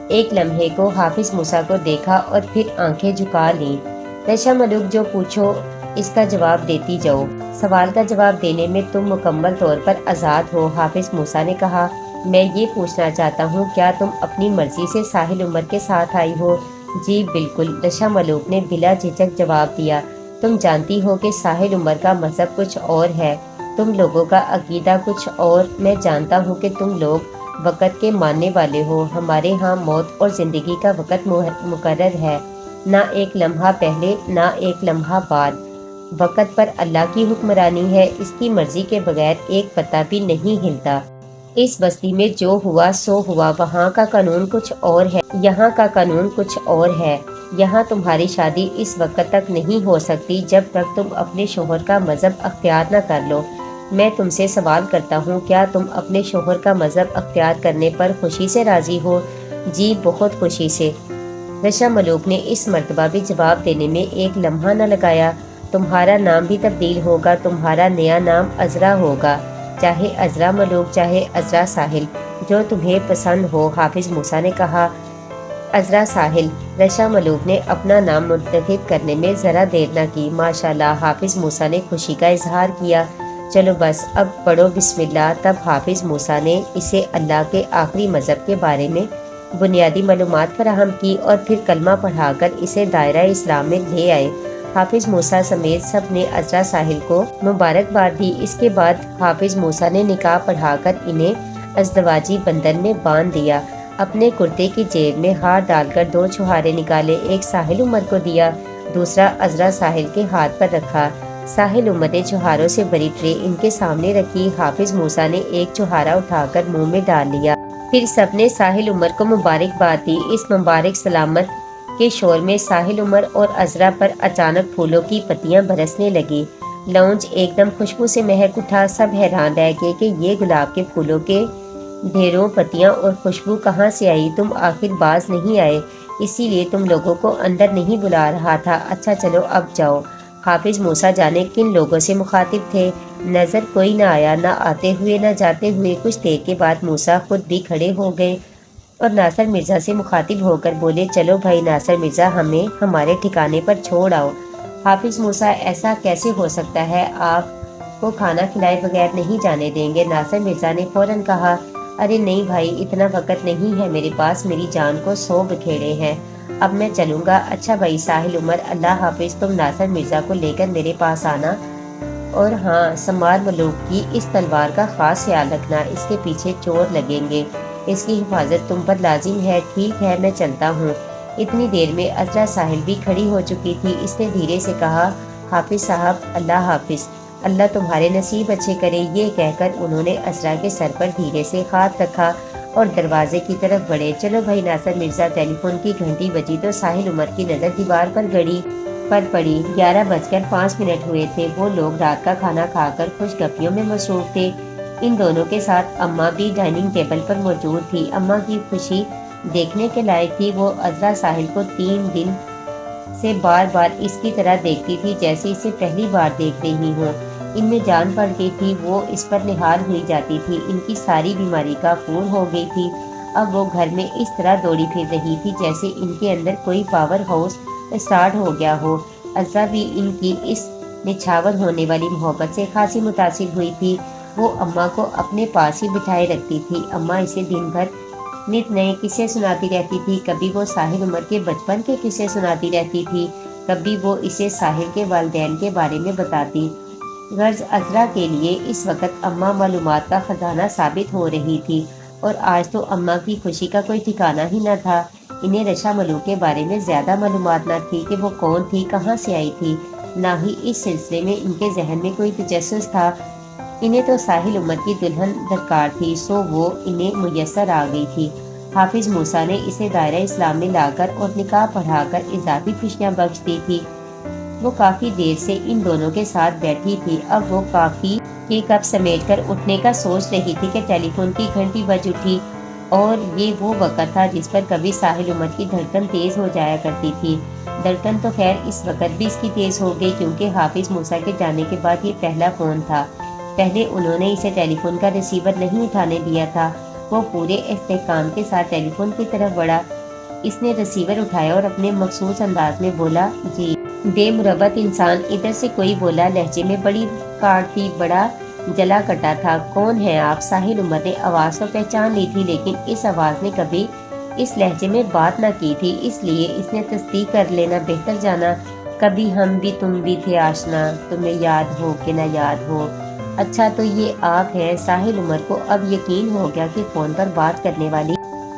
A: ایک لمحے کو حافظ موسیٰ کو دیکھا اور پھر آنکھیں جھکا لیں۔ رشا ملوک، جو پوچھو اس کا جواب دیتی جاؤ، سوال کا جواب دینے میں تم مکمل طور پر آزاد ہو۔ حافظ موسیٰ نے کہا، میں یہ پوچھنا چاہتا ہوں، کیا تم اپنی مرضی سے ساحل عمر کے ساتھ آئی ہو؟ جی بالکل، رشا ملوک نے بلا جھجک جواب دیا۔ تم جانتی ہو کہ ساحل عمر کا مذہب کچھ اور ہے، تم لوگوں کا عقیدہ کچھ اور۔ میں جانتا ہوں کہ تم لوگ وقت کے ماننے والے ہو، ہمارے ہاں موت اور زندگی کا وقت مقرر ہے، نہ ایک لمحہ پہلے نہ ایک لمحہ بعد۔ وقت پر اللہ کی حکمرانی ہے، اس کی مرضی کے بغیر ایک پتہ بھی نہیں ہلتا۔ اس بستی میں جو ہوا سو ہوا، وہاں کا قانون کچھ اور ہے، یہاں کا قانون کچھ اور ہے۔ یہاں تمہاری شادی اس وقت تک نہیں ہو سکتی جب تک تم اپنے شوہر کا مذہب اختیار نہ کر لو۔ میں تم سے سوال کرتا ہوں، کیا تم اپنے شوہر کا مذہب اختیار کرنے پر خوشی سے راضی ہو؟ جی بہت خوشی سے۔ رشا ملوک نے اس مرتبہ بھی جواب دینے میں ایک لمحہ نہ لگایا۔ تمہارا نام بھی تبدیل ہوگا، تمہارا نیا نام عذرا ہوگا، چاہے عذرا ملوک چاہے عذرا ساحل، جو تمہیں پسند ہو۔ حافظ موسیٰ نے کہا، عذرا ساحل۔ رشا ملوک نے اپنا نام منتخب کرنے میں ذرا دیر نہ کی۔ ماشاءاللہ، حافظ موسیٰ نے خوشی کا اظہار کیا۔ چلو بس اب پڑھو بسم اللہ۔ تب حافظ موسیٰ نے اسے اللہ کے آخری مذہب کے بارے میں بنیادی معلومات فراہم کی اور پھر کلمہ پڑھا کر اسے دائرہ اسلام میں لے آئے۔ حافظ موسیٰ سمیت سب نے عذرا ساحل کو مبارکباد دی۔ اس کے بعد حافظ موسیٰ نے نکاح پڑھا کر انہیں ازدواجی بندھن میں باندھ دیا۔ اپنے کرتے کی جیب میں ہاتھ ڈال کر 2 چھہارے نکالے، ایک ساحل عمر کو دیا، دوسرا عذرا ساحل کے ہاتھ پر رکھا۔ ساحل عمر نے چھہاروں سے بری ٹرے ان کے سامنے رکھی۔ حافظ موسیٰ نے ایک چھہارا اٹھا کر منہ میں ڈال لیا۔ پھر سب نے ساحل عمر کو مبارکباد دی۔ اس مبارک سلامت کے شور میں ساحل عمر اور عذرا پر اچانک پھولوں کی پتیاں برسنے لگی۔ لاؤنج ایک دم خوشبو سے مہک اٹھا۔ سب حیران رہ گئے کہ یہ گلاب کے پھولوں کے ڈھیروں، پتیاں اور خوشبو کہاں سے آئی؟ تم آخر باز نہیں آئے، اسی لیے تم لوگوں کو اندر نہیں بلا رہا تھا۔ اچھا چلو اب جاؤ۔ حافظ موسیٰ جانے کن لوگوں سے مخاطب تھے، نظر کوئی نہ آیا، نہ آتے ہوئے نہ جاتے ہوئے۔ کچھ دیر کے بعد موسیٰ خود بھی کھڑے ہو گئے اور ناصر مرزا سے مخاطب ہو کر بولے، چلو بھائی ناصر مرزا، ہمیں ہمارے ٹھکانے پر چھوڑ آؤ۔ حافظ موسیٰ، ایسا کیسے ہو سکتا ہے؟ آپ کو کھانا کھلائے بغیر نہیں جانے دیں گے؟ ناصر مرزا نے فوراً کہا، ارے نہیں بھائی، اتنا وقت نہیں ہے میرے پاس، میری جان کو 100 بکھیڑے ہیں، اب میں چلوں گا۔ اچھا بھائی ساحل عمر، اللہ حافظ، تم ناصر مرزا کو لے کر میرے پاس آنا، اور ہاں، سمار ملوک کی اس تلوار کا خاص خیال رکھنا، اس کے پیچھے چور لگیں گے، اس کی حفاظت تم پر لازم ہے۔ ٹھیک ہے، میں چلتا ہوں۔ اتنی دیر میں عذرا ساحل بھی کھڑی ہو چکی تھی۔ اس نے دھیرے سے کہا، حافظ صاحب، اللہ حافظ، اللہ تمہارے نصیب اچھے کرے۔ یہ کہہ کر انہوں نے عذرا کے سر پر دھیرے سے ہاتھ رکھا اور دروازے کی طرف بڑھے۔ چلو بھائی ناصر مرزا، ٹیلی فون کی گھنٹی بجی تو ساحل عمر کی نظر دیوار پر پڑی۔ 11:05 ہوئے تھے۔ وہ لوگ رات کا کھانا کھا کر خوش گپیوں میں مصروف تھے۔ ان دونوں کے ساتھ اماں بھی ڈائننگ ٹیبل پر موجود تھی۔ اماں کی خوشی دیکھنے کے لائق تھی۔ وہ عذرا ساحل کو 3 دن سے بار بار اس کی طرح دیکھتی تھی جیسے اسے پہلی بار دیکھ رہی ہوں۔ ان میں جان پڑ گئی تھی، وہ اس پر نہال ہوئی جاتی تھی۔ ان کی ساری بیماری کافور ہو گئی تھی۔ اب وہ گھر میں اس طرح دوڑی پھر رہی تھی جیسے ان کے اندر کوئی پاور ہاؤس اسٹارٹ ہو گیا ہو۔ عذرا بھی ان کی اس نچھاور ہونے والی محبت سے خاصی متاثر ہوئی تھی۔ وہ اماں کو اپنے پاس ہی بٹھائے رکھتی تھی۔ اماں اسے دن بھر نت نئے قصے سناتی رہتی تھی۔ کبھی وہ ساحل عمر کے بچپن کے قصے سناتی رہتی تھی، کبھی وہ اسے ساحل کے والدین کے بارے میں بتاتی۔ غرض عذرا کے لیے اس وقت اماں معلومات کا خزانہ ثابت ہو رہی تھی، اور آج تو اماں کی خوشی کا کوئی ٹھکانہ ہی نہ تھا۔ انہیں رشا ملوک کے بارے میں زیادہ معلومات نہ تھی کہ وہ کون تھی، کہاں سے آئی تھی، نہ ہی اس سلسلے میں ان کے ذہن میں کوئی تجسس تھا۔ انہیں تو ساحل عمر کی دلہن درکار تھی، سو وہ انہیں میسر آ گئی تھی۔ حافظ موسیٰ نے اسے دائرہ اسلام میں لا کر اور نکاح پڑھا کر اضافی خوشیاں بخش دی تھی۔ وہ کافی دیر سے ان دونوں کے ساتھ بیٹھی تھی۔ اب وہ کافی کے کپ سمیٹ کر اٹھنے کا سوچ رہی تھی کہ ٹیلی فون کی گھنٹی بج اٹھی، اور یہ وہ وقت تھا جس پر کبھی ساحل عمر کی دھڑکن تیز ہو جایا کرتی تھی۔ دھڑکن تو خیر اس وقت بھی اس کی تیز ہو گئی، کیونکہ حافظ موسیٰ کے جانے کے بعد یہ پہلا فون تھا۔ پہلے انہوں نے اسے ٹیلی فون کا ریسیور نہیں اٹھانے دیا تھا۔ وہ پورے استحکام کے ساتھ ٹیلی فون کی طرف بڑھا۔ اس نے ریسیور اٹھایا اور اپنے مخصوص انداز میں بولا، جی۔ بے مربت انسان ادھر سے کوئی بولا، لہجے میں بڑی کاٹ تھی، بڑا جلا کٹا تھا۔ کون ہیں آپ؟ ساحل عمر نے آواز تو پہچان لی تھی، لیکن اس آواز نے کبھی اس لہجے میں بات نہ کی تھی، اس لیے اس نے تصدیق کر لینا بہتر جانا۔ کبھی ہم بھی تم بھی تھے آشنا، تمہیں یاد ہو کہ نہ یاد ہو۔ اچھا تو یہ آپ ہیں؟ ساحل عمر کو اب یقین ہو گیا کہ فون پر بات کرنے والی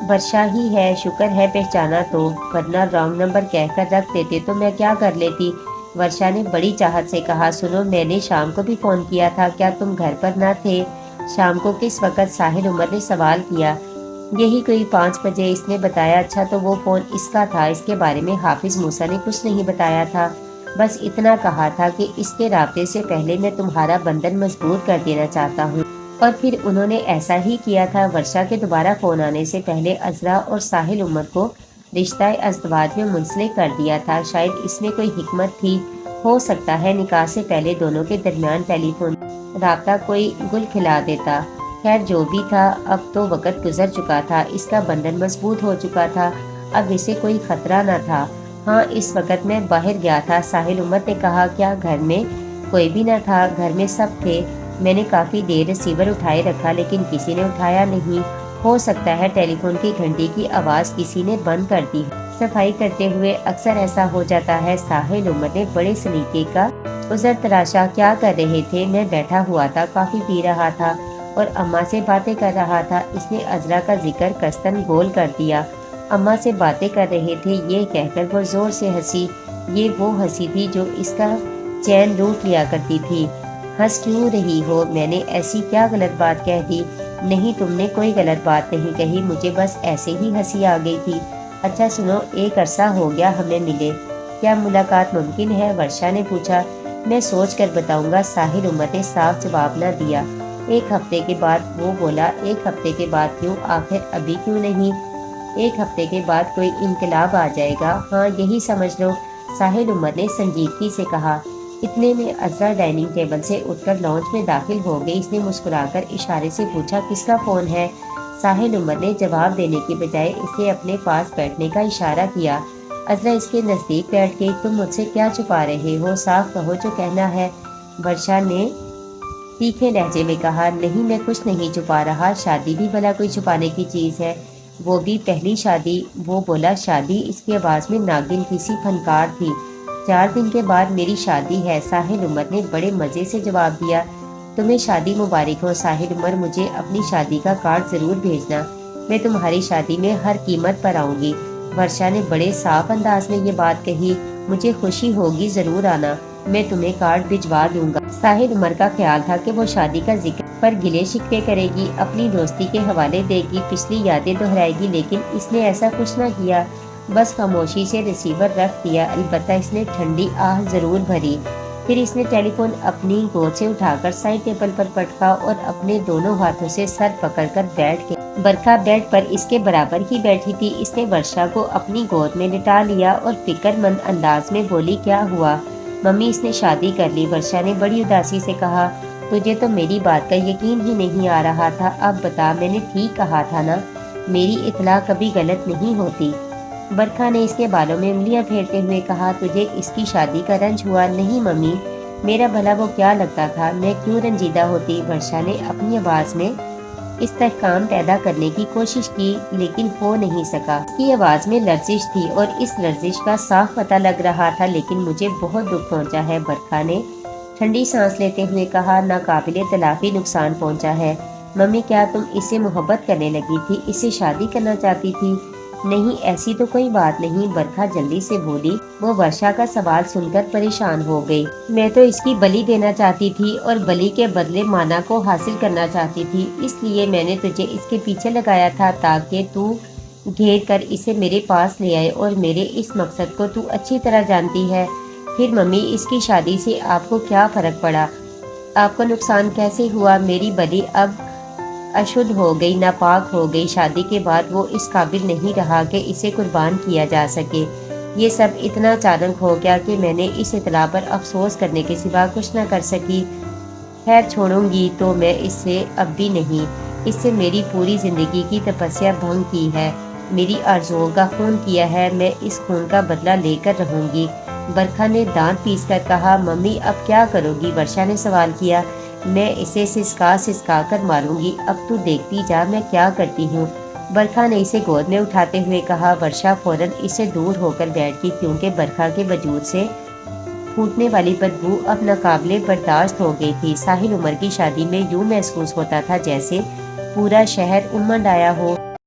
A: ورشا ہی ہے۔ شکر ہے پہچانا تو، ورنہ رانگ نمبر کہہ کر رکھ دیتے تو میں کیا کر لیتی؟ ورشا نے بڑی چاہت سے کہا، سنو، میں نے شام کو بھی فون کیا تھا، کیا تم گھر پر نہ تھے؟ شام کو کس وقت؟ ساحل عمر نے سوال کیا۔ یہی کوئی 5 بجے، اس نے بتایا۔ اچھا تو وہ فون اس کا تھا؟ اس کے بارے میں حافظ موسیٰ نے کچھ نہیں بتایا تھا، بس اتنا کہا تھا کہ اس کے رابطے سے پہلے میں تمہارا بندھن مضبوط کر دینا چاہتا ہوں، اور پھر انہوں نے ایسا ہی کیا تھا۔ ورشا کے دوبارہ فون آنے سے پہلے عذرا اور ساحل عمر کو رشتہ ازدواج میں منسلک کر دیا تھا۔ شاید اس میں کوئی حکمت تھی، ہو سکتا ہے نکاح سے پہلے دونوں کے درمیان ٹیلی فون رابطہ کوئی گل کھلا دیتا۔ خیر جو بھی تھا، اب تو وقت گزر چکا تھا، اس کا بندھن مضبوط ہو چکا تھا، اب اسے کوئی خطرہ نہ تھا۔ ہاں اس وقت میں باہر گیا تھا، ساحل عمر نے کہا۔ کیا گھر میں کوئی بھی نہ تھا؟ گھر میں سب تھے، میں نے کافی دیر ریسیور اٹھائے رکھا لیکن کسی نے اٹھایا نہیں۔ ہو سکتا ہے ٹیلی فون کی گھنٹی کی آواز کسی نے بند کر دی۔ صفائی کرتے ہوئے اکثر ایسا ہو جاتا ہے۔ ساحل عمر نے بڑے سلیقے کا عذر تراشا۔ کیا کر رہے تھے؟ میں بیٹھا ہوا تھا، کافی پی رہا تھا اور اماں سے باتیں کر رہا تھا۔ اس نے عذرا کا ذکر قصداً گول کر دیا۔ اماں سے باتیں کر رہے تھے یہ کہہ کر وہ زور سے ہنسی۔ یہ وہ ہنسی تھی جو اس کا چین لوٹ لیا کرتی تھی۔ ہنس کیوں رہی ہو؟ میں نے ایسی کیا غلط بات کہہ دی؟ نہیں، تم نے کوئی غلط بات نہیں کہی، مجھے بس ایسے ہی ہنسی آ گئی تھی۔ اچھا سنو، ایک عرصہ ہو گیا ہمیں ملے، کیا ملاقات ممکن ہے؟ ورشا نے پوچھا۔ میں سوچ کر بتاؤں گا، ساحل عمر نے صاف جواب نہ دیا۔ ایک ہفتے کے بعد وہ بولا۔ ایک ہفتے کے بعد کیوں؟ آخر ابھی کیوں نہیں؟ ایک ہفتے کے بعد کوئی انقلاب آ جائے گا، ہاں یہی سمجھ لو، ساحل عمر نے سنجیدگی سے کہا۔ اتنے میں عذرا ڈائننگ ٹیبل سے اٹھ کر لانچ میں داخل ہو گئی۔ اس نے مسکرا کر اشارے سے پوچھا، کس کا فون ہے؟ ساحل عمر نے جواب دینے کی بجائے اسے اپنے پاس بیٹھنے کا اشارہ کیا۔ عذرا اس کے نزدیک بیٹھ گئی۔ تم مجھ سے کیا چھپا رہے ہو؟ صاف کہو جو کہنا ہے، ورشا نے تیکھے لہجے میں کہا۔ نہیں، میں کچھ نہیں چھپا رہا، شادی بھی بھلا کوئی چھپانے کی چیز ہے، وہ بھی پہلی شادی۔ وہ بولا شادی؟ اس کی آواز میں ناگن کسی فنکار تھی۔ 4 دن کے بعد میری شادی ہے، ساحل عمر نے بڑے مزے سے جواب دیا۔ تمہیں شادی مبارک ہو ساحل عمر، مجھے اپنی شادی کا کارڈ ضرور بھیجنا، میں تمہاری شادی میں ہر قیمت پر آؤں گی۔ ورشا نے بڑے صاف انداز میں یہ بات کہی۔ مجھے خوشی ہوگی، ضرور آنا، میں تمہیں کارڈ بھجوا دوں گا۔ ساحل عمر کا خیال تھا کہ وہ شادی کا ذکر پر گلے شکوے کرے گی، اپنی دوستی کے حوالے دے گی، پچھلی یادیں دہرائے گی، لیکن اس نے ایسا کچھ نہ کیا، بس خاموشی سے ریسیور رکھ دیا۔ البتہ اس نے ٹھنڈی آہ ضرور بھری۔ پھر اس نے ٹیلی فون اپنی گود سے اٹھا کر سائڈ ٹیبل پر پٹکا اور اپنے دونوں ہاتھوں سے سر پکڑ کر بیٹھ گئی۔ برکھا بیڈ پر اس کے برابر ہی بیٹھی تھی۔ اس نے ورشا کو اپنی گود میں لٹا لیا اور فکر مند انداز میں بولی، کیا ہوا ممی؟ اس نے شادی کر لی، ورشا نے بڑی اداسی سے کہا۔ تجھے تو میری بات کا یقین ہی نہیں آ رہا تھا، اب بتا، میں نے ٹھیک کہا تھا نا، میری اطلاع کبھی غلط نہیں ہوتی۔ برکھا نے اس کے بالوں میں انگلیاں پھیرتے ہوئے کہا، تجھے اس کی شادی کا رنج ہوا؟ نہیں ممی، میرا بھلا وہ کیا لگتا تھا، میں کیوں رنجیدہ ہوتی؟ ورشا نے اپنی آواز میں استحکام پیدا کرنے کی کوشش کی، لیکن ہو نہیں سکا۔ اس کی آواز میں لرزش تھی اور اس لرزش کا صاف پتہ لگ رہا تھا، لیکن مجھے بہت دکھ پہنچا ہے، برکھا نے ٹھنڈی سانس لیتے ہوئے کہا۔ ناقابل تلافی نقصان پہنچا ہے ممی، کیا تم اس سے محبت کرنے لگی تھی، اس سے شادی کرنا چاہتی تھی؟ نہیں، ایسی تو کوئی بات نہیں، برکھا جلدی سے بولی۔ وہ ورشا کا سوال سن کر پریشان ہو گئی۔ میں تو اس کی بلی دینا چاہتی تھی اور بلی کے بدلے مانا کو حاصل کرنا چاہتی تھی، اس لیے میں نے تجھے اس کے پیچھے لگایا تھا تاکہ تو گھیر کر اسے میرے پاس لے آئے، اور میرے اس مقصد کو تو اچھی طرح جانتی ہے۔ پھر ممی، اس کی شادی سے آپ کو کیا فرق پڑا؟ آپ کو نقصان کیسے ہوا؟ میری بلی اب اشدھ ہو گئی، ناپاک ہو گئی، شادی کے بعد وہ اس قابل نہیں رہا کہ اسے قربان کیا جا سکے۔ یہ سب اتنا اچانک ہو گیا کہ میں نے اس اطلاع پر افسوس کرنے کے سوا کچھ نہ کر سکی۔ خیر چھوڑوں گی تو میں اس سے اب بھی نہیں، اس سے میری پوری زندگی کی تپسیا بھنگ کی ہے، میری آرزوؤں کا خون کیا ہے، میں اس خون کا بدلہ لے کر رہوں گی۔ برکھا نے دانت پیس کر کہا۔ ممی اب کیا کرو گی؟ ورشا نے سوال کیا۔ میں اسے سسکا کر ماروں گی، اب تو دیکھتی جا میں کیا کرتی ہوں، برکھا نے اسے گود میں اٹھاتے ہوئے کہا۔ ورشا فوراً اس سے دور ہو کر بیٹھ گئی، کیونکہ برکھا کے وجود سے پھوٹنے والی بدبو اب ناقابل برداشت ہو گئی تھی۔ ساحل عمر کی شادی میں یوں محسوس ہوتا تھا جیسے پورا شہر امنڈ آیا ہو۔